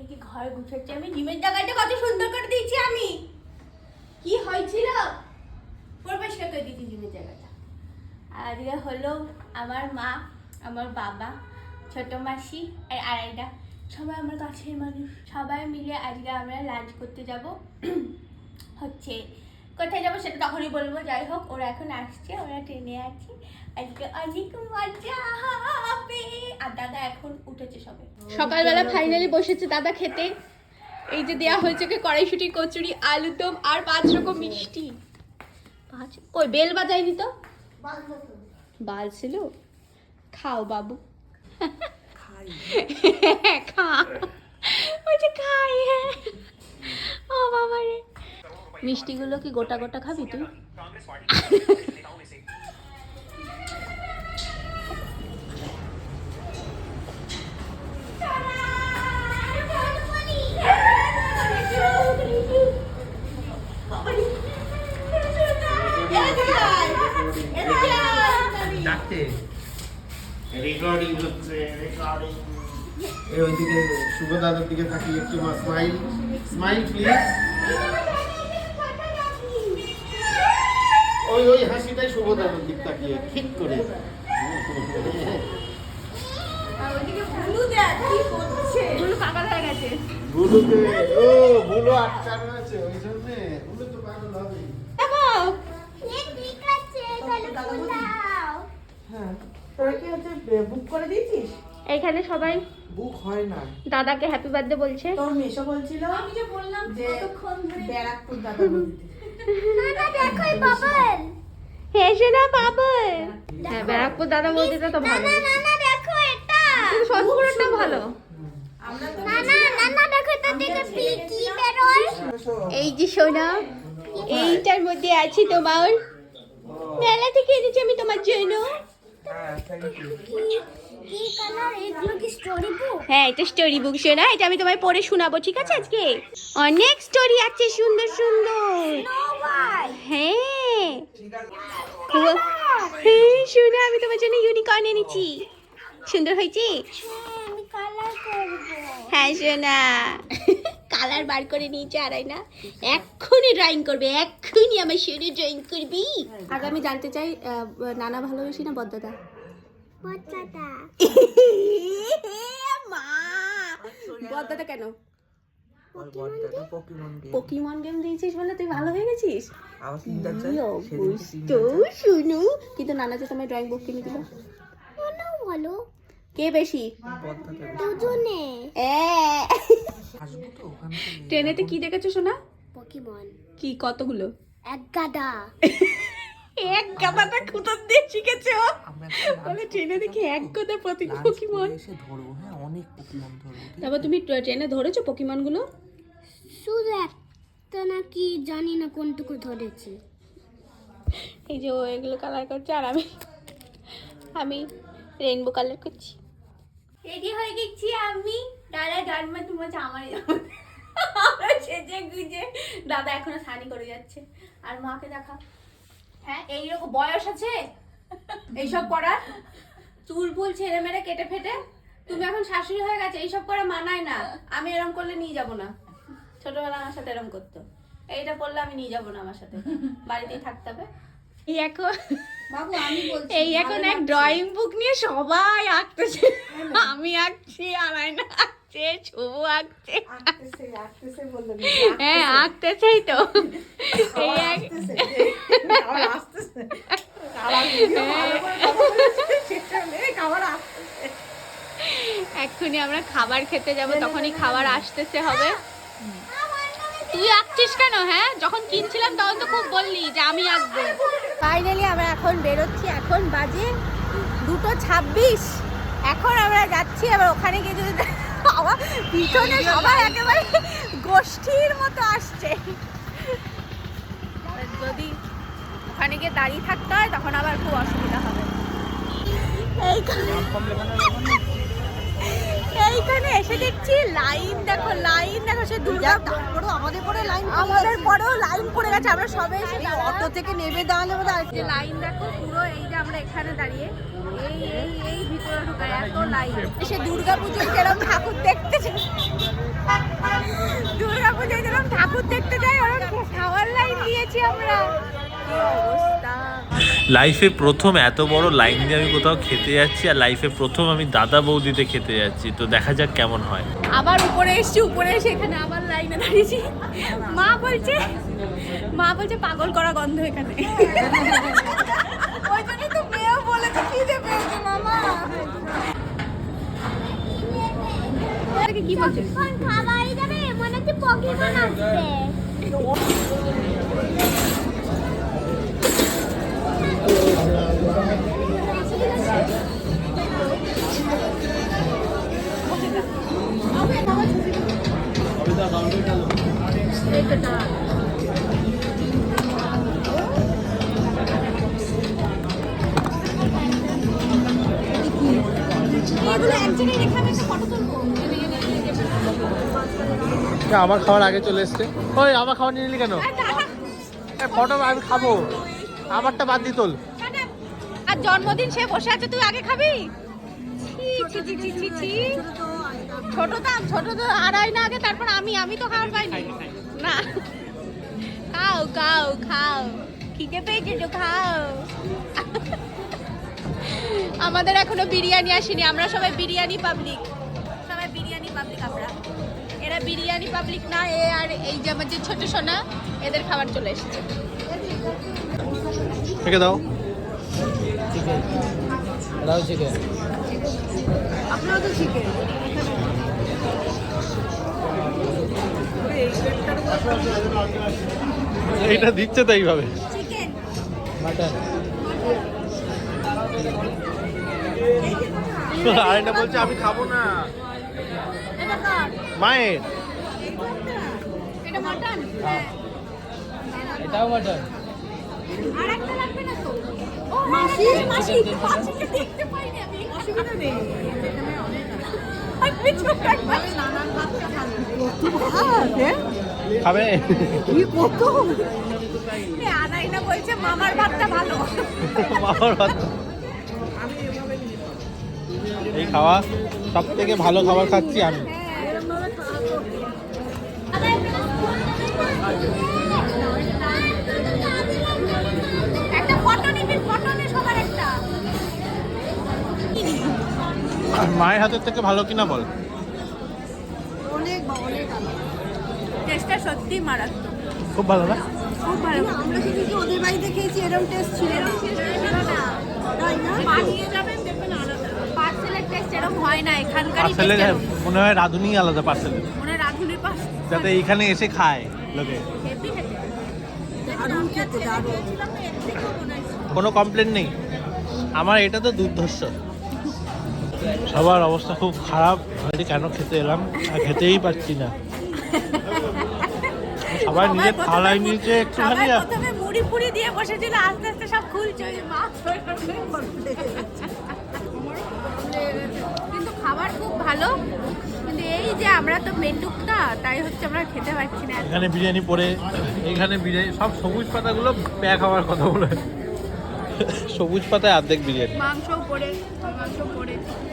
কি ঘর গুছাচ্ছি আমি, জিমের জায়গাটা কত সুন্দর করে দিয়েছি আমি। কি হয়েছিল পরিষ্কার করে দিয়েছি জিমের জায়গাটা। আর ইয়ে হলো আমার মা, আমার বাবা, ছোট মাসি আর আড়াইটা, সবাই আমার কাছের মানুষ। সবাই মিলে আজকে আমরা লাঞ্চ করতে যাব। হচ্ছে কোথায় যাবো সেটা তখনই বলবো। যাই হোক, ওরা এখন আসছে, ওরা ট্রেনে আছে। আজকে অনেক মজা হবে। আর দাদা এখন উঠেছে সবে। সকালবেলা ফাইনালি বসেছে দাদা খেতে। এই যে দেয়া হয়েছে কড়াইশুঁটি, কচুরি, আলুদম আর 5 রকম মিষ্টি। কই বেল বাজায়নি তো? বাল ছিল। খাও বাবু, খা। ওই যে খাই। ও বাবা রে, মিষ্টিগুলো কি গোটা গোটা খাবি তুই? রেকর্ডিং হচ্ছে, রেকর্ডিং। এই ওইদিকে শুভ দাদার দিকে তাকিয়ে একটু স্মাইল, স্মাইল প্লিজ। ওই হাসিটাই শুভ দাদার দিক তাকিয়ে ঠিক করে। বুলুতে ও বুলু আটকা রয়েছে, ওই জন্য বুলু তো পাগল হবে। হ্যাঁ, তোরা কি হচ্ছে বুক করে দিয়েছিস? এখানে সবাই বুক হয় না। দাদাকে হ্যাপি বার্থডে বলছে। তোর মেশো বলছিল আমি যে বললাম যে কতক্ষণ ধরে ব্যারাকপুর দাদা বলতে। দাদা দেখো এই বাবল। হেসে না বাবল। হ্যাঁ, ব্যারাকপুর দাদা বলতে তো ভালো। না দেখো এটা। কিন্তু সৎপুরটা ভালো। আমরা তো না দেখো এটা থেকে কি বেরোয়। এই যে সোনা, এইটার মধ্যে আছে তোমার। মেলা থেকে এনেছি আমি তোমার জন্য। কি কালার এগুলো? কি স্টোরি বুক? হ্যাঁ, এটা স্টোরি বুক শোনা। এটা আমি তোমায় পড়ে শোনাবো, ঠিক আছে? আজকে অনেক স্টোরি আছে সুন্দর সুন্দর। হ্যাঁ হ্যাঁ শোনা, আমি তোমার জন্য ইউনিকর্ন এনেছি। সুন্দর হয়েছে? আমি কালার করব। হ্যাঁ শোনা, কালার বার করে নিয়েছে আড়াই না। এক্ষুনি ড্রয়িং করবে, এক্ষুনি আমার শরীরে ড্রয়িং করবি। আগে আমি জানতে চাই, নানা ভালোবাসি না বদ্দাদা? বাচ্চাটা মা, বদ্দাদা কেন? পোকিমন গেম দিয়েছিস বলে তুই ভালো হয়ে গেছিস? তো শুনু, কিন্তু নানা যে তোমায় ড্রয়িং বুক কিনে দিল। মনে ভালো কে বেশি? দুজনে। ট্রেনেতে কি দেখেছো শোনা? পকিমন। কি কতগুলো? এক গাদা। এক গাদাটা কোথা দিয়ে শিখেছো? বলে ট্রেনে দেখি এক গাদা প্রতি পোকিমন। তারপর তুমি ট্রেনে ধরেছো পোকিমন গুলো? শুধু একটা নাকি জানি না কোনটুকু ধরেছি। এই যে ও এগুলো কালার করছে আর আমি রেইনবো কালার করছি। রেডি হয়ে গেছি আমি। দাদা জন্ম তোমার আমারই সেজে গুজে দাদা এখনো স্নানি করে যাচ্ছে। আর মাকে দেখা, হ্যাঁ এইরকম বয়স আছে এইসব করার? চুল ফুল ছেড়ে মেরে কেটে ফেটে তুমি এখন শাশুড়ি হয়ে গেছে, এইসব করা মানায় না। আমি এরম করলে নিয়ে যাব না। ছোটবেলা আমার সাথে এরম করতো। এইটা করলে আমি নিয়ে যাব না, আমার সাথে বাড়িতেই থাকতে হবে। এই এখন বাবু আমি বলছি, এই এখন এক ড্রয়িং বুক নিয়ে সবাই আঁকতেছে। আমি আঁকছি, আনাইনা আঁকছে, ছবু আঁকছে। আঁকতেছে বললো। হ্যাঁ আঁকতেছেই তো। এই এক আবার আসতেছে। আবার ভালো করে কথা বলেছে, সেটা নেই, খাবার আসতেছে। এক্ষুনি আমরা খাবার খেতে যাব, তখনই খাবার আসতেছে হবে। তুই আঁকছিস কেন? হ্যাঁ, যখন কিনছিলাম তখন তো খুব বললি যে আমি আঁকবো। ফাইনালি আমরা এখন বেরোচ্ছি। এখন বাজে 2:26। এখন আমরা যাচ্ছি। আবার ওখানে গিয়ে যদি আবার পিছনে সবাই একেবারে গোষ্ঠীর মতো আসছে। যদি ওখানে গিয়ে দাঁড়িয়ে থাকতে হয় তখন আবার খুব অসুবিধা হবে। এইখানে এসে দেখছি লাইন দেখো, লাইন দেখো। সে দুর্গা আমাদের পরেও লাইন পড়ে গেছে। আমরা সবে এসে অটো থেকে নেমে দাঁড়ালে বোধ হয় লাইন দেখো পুরো। এই যে আমরা এখানে দাঁড়িয়ে এই এই এই ভিতরে ঢোকার এত লাইন। সে দুর্গা পুজোর যেরকম ঠাকুর দেখতেছে লাইফে প্রথম এত বড় লাইন দিয়ে আমি কোথাও খেতে যাচ্ছি, আর লাইফে প্রথম আমি দাদা বৌদিতে খেতে যাচ্ছি। তো দেখা যাক কেমন হয়। আবার উপরে এসছি, উপরে এসে এখানে আবার লাইনে দাঁড়িয়েছি। মা বলছে পাগল করা গন্ধ এখানে। ওই জন্যই তো মেয়েও বলেছে খিদে পেয়েছে মামা। কি বলছে? খাবারই যাবে মনে হচ্ছে পকিমন আসছে। আমার খাওয়ার আগে চলে এসছে। ওই আমার খাবার নিয়ে নিলি কেন? ফটো আমি খাবো, আমারটা বাদ দিয়ে তোল। আর জন্মদিন সে বসে আছে, তুই আগে খাবি? ছোট তো আড়াই না আগে, তারপর আমি তো খাবার পাইনি না। খাও খিদে পেয়েছে তো খাও। আমাদের এখনো বিরিয়ানি আসেনি, আমরা সবাই বিরিয়ানি পাবলিক। আমরা এরা বিরিয়ানি পাবলিক না। আর এই যে আমার যে ছোট সোনা, এদের খাবার চলে এসেছে। থেকে দাও আপনারা তো চিকেন এইটা দিচ্ছে তো এইভাবে। চিকেন আরেকটা বলছে আমি খাবো না। মায়ের এটা মাটন। এটাও মাটন। আর একটা লাগবে না তো? ও মাসি দেখতে পাইনি আমি। অসুবিধা নেই, এখানে অনেক নানান ভাতটা খাবে কি কত আনাই না বলছে মামার ভাতটা ভালো। মামার ভাত। এই খাওয়া সব থেকে ভালো খাবার খাচ্ছি আমি। একটা ফটো নিবি, ফটো নে সবার একটা। আর মায়ের হাতের থেকে ভালো কিনা বল। অনেক টেস্টটা সত্যি মারাত্মক, খুব ভালো না? খুব ভালো। আমরা শুধু কি ওদের বাড়িতে খেয়েছি এরকম টেস্ট ছিল না, তাই না? বানিয়ে যাবেন দেখবেন আলাদা। পার্সেলের টেস্ট এরকম হয় না, এখানকারই পার্সেলের টেস্ট মনে হয় রাঁধুনি আলাদা পার্সেলের, মনে রাঁধুনির পাশ যাতে এইখানে এসে খায় লোকে। হেভি খেতে। দারুণ খেতে, দারুণ। কোনো কমপ্লেন নেই। আমার এটা তো দুর্ধর্ষ। সবার অবস্থা খুব খারাপ। আমি কেন খেতে এলাম, আর খেতেই পারছি না। সবাই নিজের থালায় নিয়েছে একটুখানি। সবাই প্রথমে মুড়ি ফুড়ি দিয়ে বসেছিল, আস্তে আস্তে সব খুলছে। ওই মা কিন্তু খাবার খুব ভালো, কিন্তু এই যে আমরা তো মেন্টুক না, তাই হচ্ছে আমরা খেতে পারছি না। এখানে বিরিয়ানি পড়ে, এখানে বিরিয়ানি, সব সবুজ পাতাগুলো প্যাক হওয়ার কথা বলে। সবুজ পাতায় অর্ধেক বিরিয়ানি, মাংস পড়ে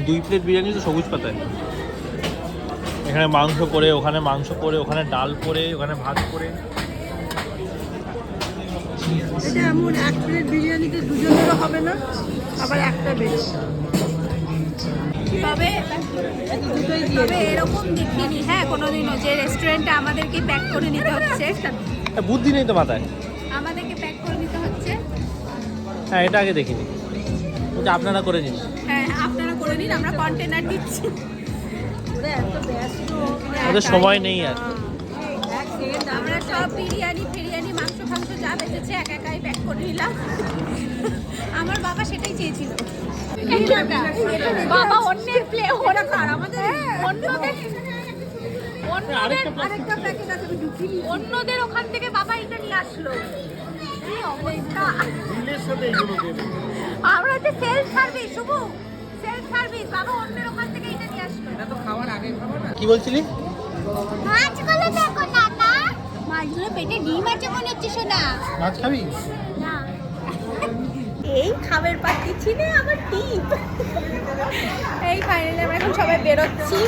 2 প্লেট বিরিয়ানি তো সবুজ পাতায়। এখানে মাংস পড়ে, ওখানে মাংস পড়ে, ওখানে ডাল পড়ে, ওখানে ভাত পড়ে। এটা এমন 1 প্লেট বিরিয়ানিতে দুজনেরও হবে না, আবার একটা বেশি। তবে এরকম দেখিনি হ্যাঁ কোনোদিনও, যে রেস্টুরেন্টে আমাদেরকে প্যাক করে নিতে হচ্ছে। বুদ্ধি নেই তো মাথায়। আমাদেরকে প্যাক করে নিতে হচ্ছে। হ্যাঁ, এটা আগে দেখিনি। বলছে আপনারা করে নিন। হ্যাঁ আপনারা করে নিন, আমরা কন্টেনার দিচ্ছি। ওরা এত ব্যস্ত, ওদের সময় নেই আর। আমরা সব বিরিয়ানি ফিরিয়ানি মাংস ফাংস যা বেঁচেছে একাই প্যাক করে নিলাম। আমার বাবা সেটাই চেয়েছিল। বাবা অন্যের প্লে ওরা কার আমাদের অন্যদের ওখান থেকে বাবা এটা নিয়ে আসলো। কি অবস্থা! আমরা হচ্ছে সেলফ সার্ভিস, শুভ সেলফ সার্ভিস। বাবা অন্যের ওখান থেকে এটা নিয়ে আসলো। এটা তো খাওয়ার আগে খাবার না। কি বলছিলি? মাছগুলো দেখো দাদা। মাছগুলো পেটে ডিম আছে মনে হচ্ছে সোনা। মাছ খাবি? না এই খাবার পাচ্ছি ছিলে আমার টিপ। এই ফাইনালি আমরা এখন সবাই বেরোচ্ছি।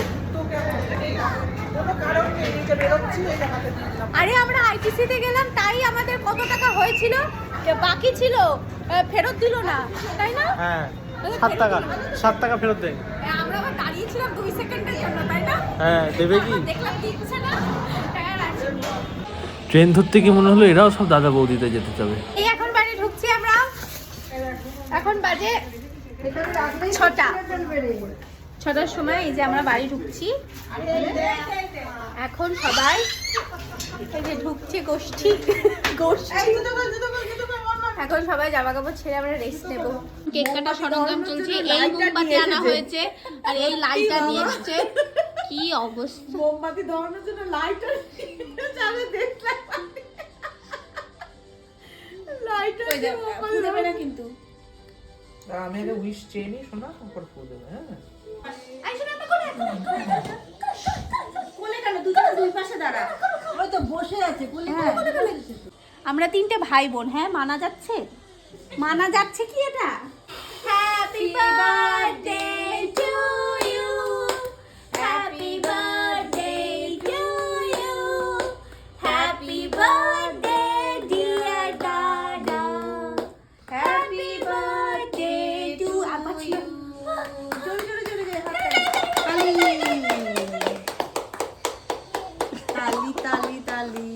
কোনো কারণ নেই যে বেরোতে দিচ্ছি, এই যে হাতে দিয়ে দিলাম। আরে আমরা আইটিসিতে গেলাম, তাই আমাদের কত টাকা হয়েছিল, বাকি ছিল, ফেরত দিল না, তাই না? হ্যাঁ 7 টাকা ফেরত দেয়। আমরা আবার দাঁড়িয়েছিলাম 2 সেকেন্ডের জন্য, তাই না? হ্যাঁ দেবে কি? দেখলাম দিচ্ছে না, টাকা রাখছি। ট্রেন ধরতে কি মনে হলো এরাও সব দাদা বৌদিতে যেতে যাবে। এই এখন বাড়ি ঢুকছি আমরা, এখন বাজে এখানে রাখলেই 6টা। ফেলবে রে। 6টার সময় এই যে আমরা বাড়ি ঢুকছি। এখন সবাই এই যে ঢুকছে গোষ্ঠী। এখন সবাই জামা কাপড় ছেড়ে আমরা রেস্ট নেব। কেক কাটা সরঞ্জাম চলছে, এই মোমবাতি আনা হয়েছে আর এই লাইটটা নিয়ে এসছে। কি অবস্থা! মোমবাতি ধরানোর জন্য লাইটার চালে দেখলাম, লাইটার দিয়ে মোমবাতি দেবে না কিন্তু। আমি আগে উইশ চেয়ে নিই শোনা, তারপর ফুল দেবে। হ্যাঁ কোলে কেন? দুজনে দুই পাশে দাঁড়া। ওই তো বসে আছে কোলে। আমরা 3টে ভাই বোন। হ্যাঁ মানা যাচ্ছে, মানা যাচ্ছে কি এটা? Happy birthday to you, happy birthday to you, happy birthday dear দাদা, হ্যাপি বার্থডে টু ইউ। জোরে জোরে জোরে জোরে তালি তালি তালি।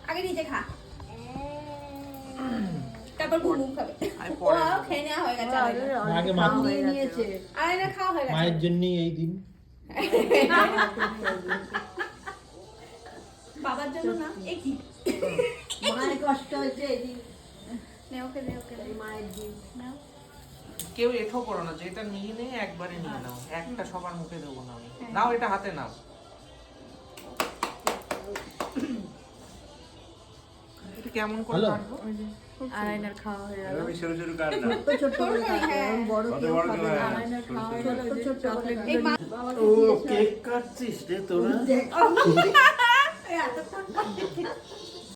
আগে নিজে খা, তারপর ঘুম খাবে। ও খেয়ে নেওয়া হয়ে গেছে। আগে মা নিয়েছে। আর এটা খাওয়া হয়ে গেছে। মায়ের জন্যই এই দিন। বাবার জন্য না, এ কি? মায়ের কষ্ট হয়েছে এদিন, নে ওকে, নে ওকে, মায়ের দিন। নাও। কেউ এঠো করো না, যেটা নিয়ে নেই একবারে নিয়ে নাও, একটা সবার মুখে দেবো না আমি। নাও এটা হাতে নাও। এটা কেমন করে হ্যালো। কাটবো? আড়াইনার খাওয়া হয়ে গেল। আমি ছোট ছোট কাট না ছোট করে কাটবে, এরকম বড় কত কেউ বড় খাবে করে? না। আড়াইনার খাওয়া হয়ে গেল, ছোট ছোট করে এই মা ও কেক কাটছিস রে তোরা?